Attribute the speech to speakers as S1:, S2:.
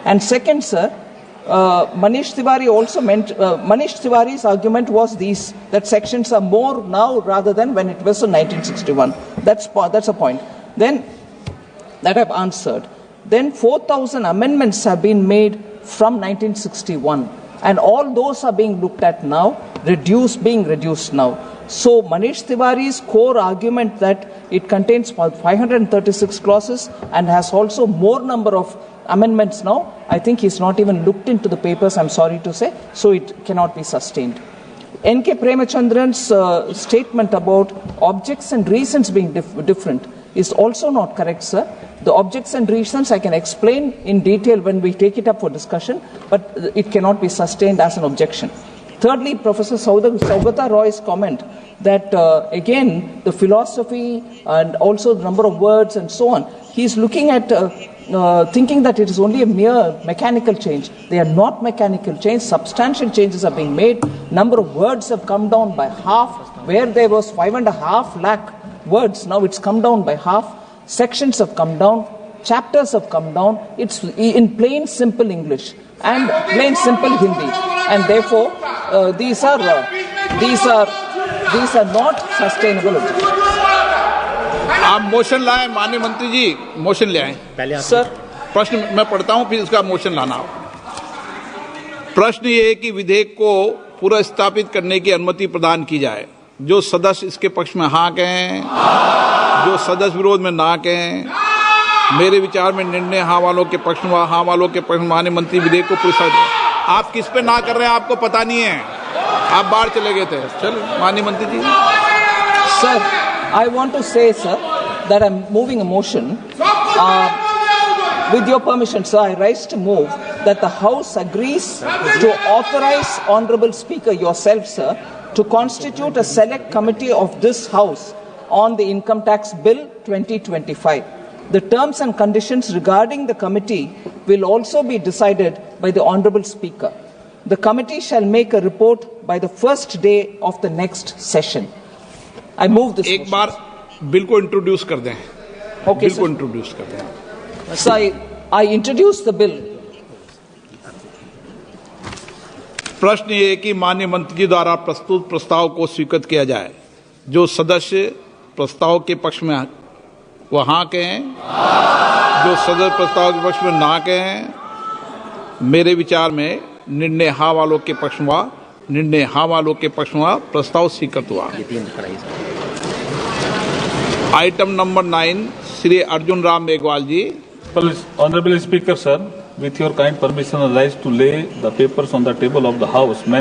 S1: And second, sir, Manish Tiwari also Manish Tiwari's argument was that sections are more now rather than when it was in 1961. That's a point. Then that I've answered. Then 4,000 amendments have been made from 1961, and all those are being looked at now, being reduced now. So Manish Tiwari's core argument that it contains 536 clauses and has also more number of amendments now, I think he's not even looked into the papers, I'm sorry to say, so it cannot be sustained. N.K. Premachandran's statement about objects and reasons being different is also not correct, sir. The objects and reasons I can explain in detail when we take it up for discussion, but it cannot be sustained as an objection. Thirdly, Professor Saugata Roy's comment that, again, the philosophy and also the number of words and so on, he's looking at thinking that it is only a mere mechanical change. They are not mechanical change. Substantial changes are being made. Number of words have come down by half. Where there was 5.5 lakh words, now it's come down by half. Sections have come down. Chapters have come down. It's in plain, simple English and plain, simple Hindi. And therefore, these are not sustainable objectives.
S2: आप motion लाएं, माननीय मंत्री जी, motion ले आएं।
S1: Sir,
S2: प्रश्न मैं पढ़ता हूं, फिर इसका मोशन लाना। प्रश्न ये है कि विधेयक को पुनर्स्थापित करने की अनुमति प्रदान की जाए। जो सदस्य इसके पक्ष में हाँ कहें, जो सदस्य विरोध में ना कहें। मेरे विचार में निर्णय हाँ वालों के पक्ष में, हाँ वालों के पक्ष में माननीय मंत्री विधेयक को पुनर्स्थापित। आप किस पे ना कर रहे हैं आपको पता नहीं है, आप बाहर चले गए थे। चलो माननीय मंत्री जी।
S1: Sir, I want to say, sir, that I'm moving a motion. With your permission, sir, I rise to move that the House agrees to authorize Honorable Speaker yourself, sir, to constitute a select committee of this House on the Income Tax Bill 2025. The terms and conditions regarding the committee will also be decided by the Honorable Speaker. The committee shall make a report by the first day of the next session. I move this.
S2: एक बार bill को introduce कर दें।
S1: Okay,
S2: bill को introduce कर दें।
S1: So I introduce the bill.
S2: प्रश्न ये है कि माननीय मंत्री जी द्वारा प्रस्तुत प्रस्ताव को स्वीकृत किया जाए। जो सदस्य प्रस्ताव के पक्ष में वो हाँ कहें, जो सदस्य प्रस्ताव के पक्ष में ना कहें। मेरे विचार में निर्णय हाँ वालों के पक्ष में, निर्णय हाँ वालों के पक्ष में प्रस्ताव स्वीकृत हुआ। Item number 9, Shri Arjun Ram Meghwal ji.
S3: Honorable Speaker, sir, with your kind permission, I rise to lay the papers on the table of the House.